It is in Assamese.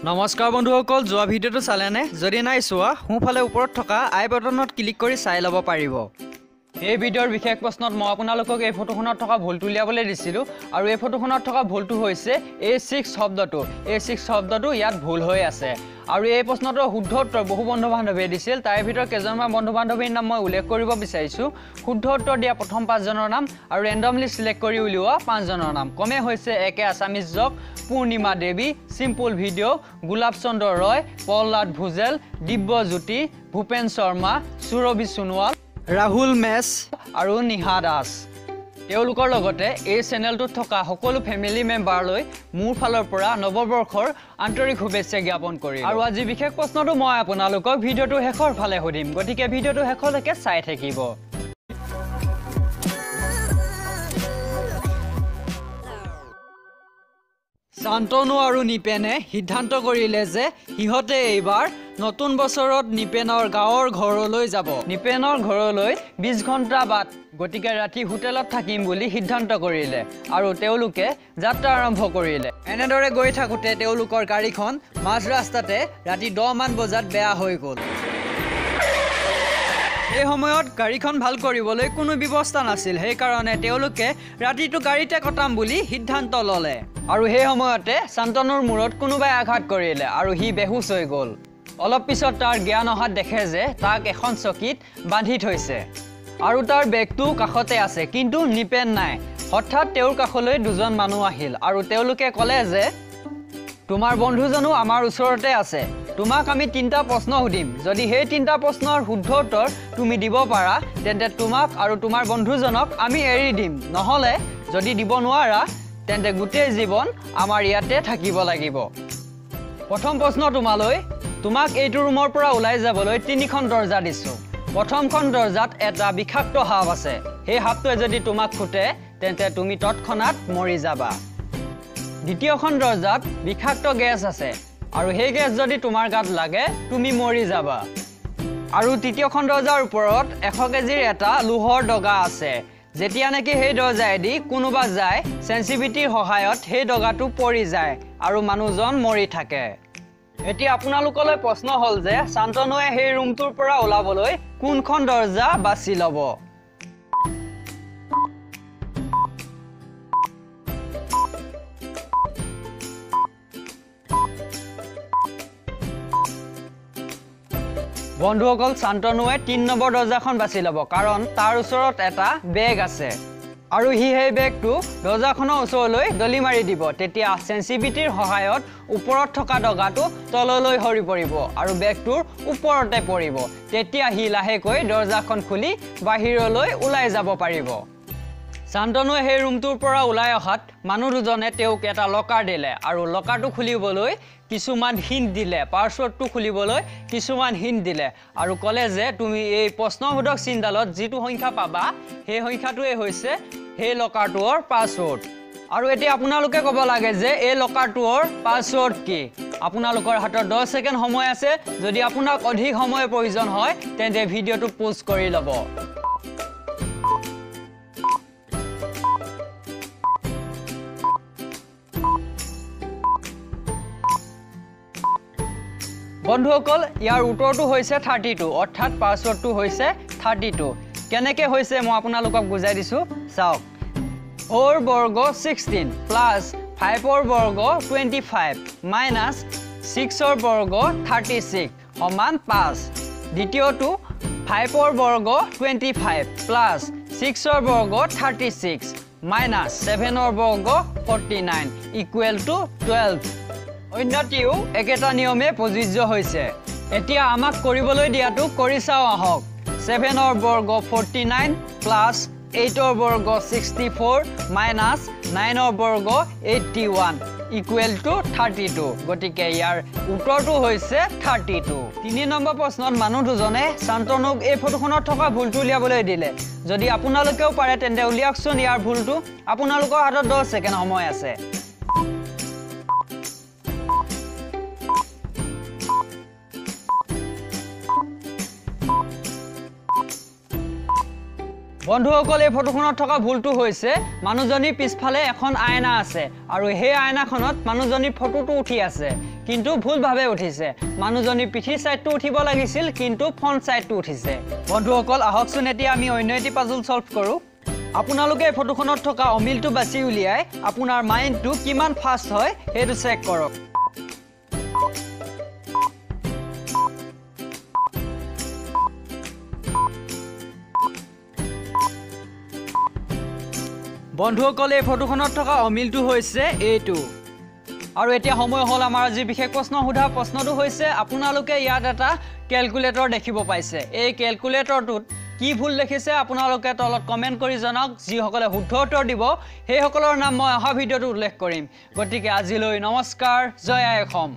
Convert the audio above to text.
নমস্কাৰ বন্ধুসকল, যোৱা ভিডিঅ'টো চালেনে? যদি নাই চোৱা, সোঁফালে ওপৰত থকা আই বাটনত ক্লিক কৰি চাই ল'ব পাৰিব। এই ভিডিঅ'ৰ বিশেষ প্ৰশ্নত মই আপোনালোকক এই ফটোখনত থকা ভুলটো উলিয়াবলৈ দিছিলোঁ আৰু এই ফটোখনত থকা ভুলটো হৈছে A6 শব্দটো। A6 শব্দটো ইয়াত ভুল হৈ আছে আৰু এই প্ৰশ্নটোৰ শুদ্ধ উত্তৰ বহু বন্ধু বান্ধৱীয়ে দিছিল। তাৰে ভিতৰত কেইজনমান বন্ধু বান্ধৱীৰ নাম মই উল্লেখ কৰিব বিচাৰিছোঁ। শুদ্ধ উত্তৰ দিয়া প্ৰথম 5জনৰ নাম আৰু ৰেণ্ডমলি চিলেক্ট কৰি উলিওৱা 5জনৰ নাম ক্ৰমে হৈছে একে আছামিজ জক, পূৰ্ণিমা দেৱী, চিম্পুল ভিডিঅ', গোলাপ চন্দ্ৰ ৰয়, প্ৰহ্লাদ ভুজেল, দিব্যজ্যোতি, ভূপেন শৰ্মা, সুৰভি সোণোৱাল, ৰাহুল মেছ আৰু নিহা দাস। তেওঁলোকৰ লগতে এই চেনেলটোত থকা সকলো ফেমিলি মেম্বাৰলৈ মোৰ ফালৰ পৰা নৱবৰ্ষৰ আন্তৰিক শুভেচ্ছা জ্ঞাপন কৰিম। আৰু আজি বিশেষ প্ৰশ্নটো মই আপোনালোকক ভিডিঅ'টো শেষৰ ফালে সুধিম, গতিকে ভিডিঅ'টো শেষলৈকে চাই থাকিব। শান্তনু আৰু নিপেনে সিদ্ধান্ত কৰিলে যে সিহঁতে এইবাৰ নতুন বছৰত নিপেনৰ গাঁৱৰ ঘৰলৈ যাব। নিপেনৰ ঘৰলৈ 20 ঘণ্টা বাট, গতিকে ৰাতি হোটেলত থাকিম বুলি সিদ্ধান্ত কৰিলে আৰু তেওঁলোকে যাত্ৰা আৰম্ভ কৰিলে। এনেদৰে গৈ থাকোঁতে তেওঁলোকৰ গাড়ীখন মাজ ৰাস্তাতে ৰাতি 10 মান বজাত বেয়া হৈ গ'ল। এই সময়ত গাড়ীখন ভাল কৰিবলৈ কোনো ব্যৱস্থা নাছিল, সেইকাৰণে তেওঁলোকে ৰাতিটো গাড়ীতে কটাম বুলি সিদ্ধান্ত ল'লে আৰু সেই সময়তে শান্তনুৰ মূৰত কোনোবাই আঘাত কৰিলে আৰু সি বেহুচ হৈ গ'ল। অলপ পিছত তাৰ জ্ঞান অহাত দেখে যে তাক এখন চকীত বান্ধি থৈছে আৰু তাৰ বেগটো কাষতে আছে, কিন্তু নিপেন নাই। হঠাৎ তেওঁৰ কাষলৈ দুজন মানুহ আহিল আৰু তেওঁলোকে ক'লে যে তোমাৰ বন্ধুজনো আমাৰ ওচৰতে আছে, তোমাক আমি 3টা প্ৰশ্ন সুধিম। যদি সেই 3টা প্ৰশ্নৰ শুদ্ধ উত্তৰ তুমি দিব পাৰা তেন্তে তোমাক আৰু তোমাৰ বন্ধুজনক আমি এৰি দিম, নহ'লে যদি দিব নোৱাৰা তেন্তে গোটেই জীৱন আমাৰ ইয়াতে থাকিব লাগিব। প্ৰথম প্ৰশ্ন তোমালৈ, তোমাক এইটো ৰুমৰ পৰা ওলাই যাবলৈ 3খন দৰ্জা দিছোঁ। প্ৰথমখন দৰ্জাত এটা বিষাক্ত সাপ আছে, সেই সাপটোৱে যদি তোমাক খুটে তেন্তে তুমি তৎক্ষণাত মৰি যাবা। দ্বিতীয়খন দৰ্জাত বিষাক্ত গেছ আছে আৰু সেই গেছ যদি তোমাৰ গাত লাগে তুমি মৰি যাবা। আৰু তৃতীয়খন দৰ্জাৰ ওপৰত 100 কেজিৰ এটা লোহৰ দগা আছে, যেতিয়া নেকি সেই দৰ্জাইদি কোনোবা যায় চেঞ্চিভিটিৰ সহায়ত সেই দগাটো পৰি যায় আৰু মানুহজন মৰি থাকে। এতিয়া আপোনালোকলৈ প্ৰশ্ন হ'ল যে শান্তনুৱে সেই ৰুমটোৰ পৰা ওলাবলৈ কোনখন দৰ্জা বাছি ল'ব? বন্ধুসকল, শান্তনুৱে 3 নম্বৰ দৰ্জাখন বাছি ল'ব, কাৰণ তাৰ ওচৰত এটা বেগ আছে আৰু সি সেই বেগটো দৰ্জাখনৰ ওচৰলৈ দলি মাৰি দিব। তেতিয়া চেঞ্চিভিটিৰ সহায়ত ওপৰত থকা দগাটো তললৈ সৰি পৰিব আৰু বেগটোৰ ওপৰতে পৰিব। তেতিয়া সি লাহেকৈ দৰ্জাখন খুলি বাহিৰলৈ ওলাই যাব পাৰিব। শান্তনুৱে সেই ৰুমটোৰ পৰা ওলাই অহাত মানুহ দুজনে তেওঁক এটা লকাৰ দিলে আৰু লকাৰটো খুলিবলৈ কিছুমান হিণ্ট দিলে, পাছৱৰ্ডটো খুলিবলৈ কিছুমান হিণ্ট দিলে আৰু ক'লে যে তুমি এই প্ৰশ্নবোধক চিনডালত যিটো সংখ্যা পাবা সেই সংখ্যাটোৱে হৈছে সেই লকাৰটোৰ পাছৱৰ্ড। আৰু এতিয়া আপোনালোকে ক'ব লাগে যে এই লকাৰটোৰ পাছৱৰ্ড কি? আপোনালোকৰ হাতত 10 ছেকেণ্ড সময় আছে। যদি আপোনাক অধিক সময়ৰ প্ৰয়োজন হয় তেন্তে ভিডিঅ'টো প'জ কৰি ল'ব। বন্ধুসকল, ইয়াৰ উত্তৰটো হৈছে 32, অৰ্থাৎ পাছৱৰ্ডটো হৈছে 32। কেনেকৈ হৈছে মই আপোনালোকক বুজাই দিছোঁ, চাওক। 4 বৰ্গ 16 প্লাছ 5ৰ বৰ্গ 25 মাইনাছ 6ৰ বৰ্গ 36 সমান 5। দ্বিতীয়টো 5ৰ বৰ্গ 25 প্লাছ 6ৰ বৰ্গ 36 মাইনাছ 7ৰ বৰ্গ 49 ইকুৱেল টু 12। অন্যটিও একেটা নিয়মে প্ৰযোজ্য হৈছে। এতিয়া আমাক কৰিবলৈ দিয়াটো কৰি চাওঁ আহক। 7ৰ বৰ্গ 49 প্লাছ 8ৰ বৰ্গ 64 মাইনাছ 9ৰ বৰ্গ 81 ইকুৱেল টু 32। গতিকে ইয়াৰ উত্তৰটো হৈছে 32। 3 নম্বৰ প্ৰশ্নত মানুহ দুজনে শান্তনুক এই ফটোখনত থকা ভুলটো উলিয়াবলৈ দিলে। যদি আপোনালোকেও পাৰে তেন্তে উলিয়াওকচোন ইয়াৰ ভুলটো। আপোনালোকৰ হাতত 10 ছেকেণ্ড সময় আছে। বন্ধুসকল এই ফটোখনত থকা ভুলটো হৈছে মানুহজনীৰ পিছফালে এখন আয়না আছে আৰু সেই আয়নাখনত মানুহজনীৰ ফটোটো উঠি আছে কিন্তু ভুলভাৱে উঠিছে মানুহজনীৰ পিঠিৰ সাইডটো উঠিব লাগিছিল কিন্তু ফ্ৰণ্ট সাইডটো উঠিছে বন্ধুসকল আহকচোন এতিয়া আমি অন্য এটি পাজল সলভ কৰো আপোনালোকে এই ফটোখনত থকা অমিলটো বাছি উলিয়াই আপোনাৰ মাইণ্ডটো কিমান ফাষ্ট হয় সেইটো চেক কৰক বন্ধুসকল এই ফটোখনত থকা অমিলটো হৈছে এইটো আৰু এতিয়া সময় হল আমাৰ আজি বিশেষ প্ৰশ্ন সোধা প্ৰশ্নটো হৈছে আপোনালোকে ইয়াত এটা ক্যালকুলেটৰ দেখিব পাইছে এই ক্যালকুলেটৰটোত কি ভুল দেখিছে আপোনালোকে তলত কমেন্ট কৰি জনাওক যি সকলে শুদ্ধ উত্তৰ দিব সেই সকলৰ নাম মই অহা ভিডিঅ'টো উল্লেখ কৰিম গতিকে আজিলৈ নমস্কাৰ জয় আই অসম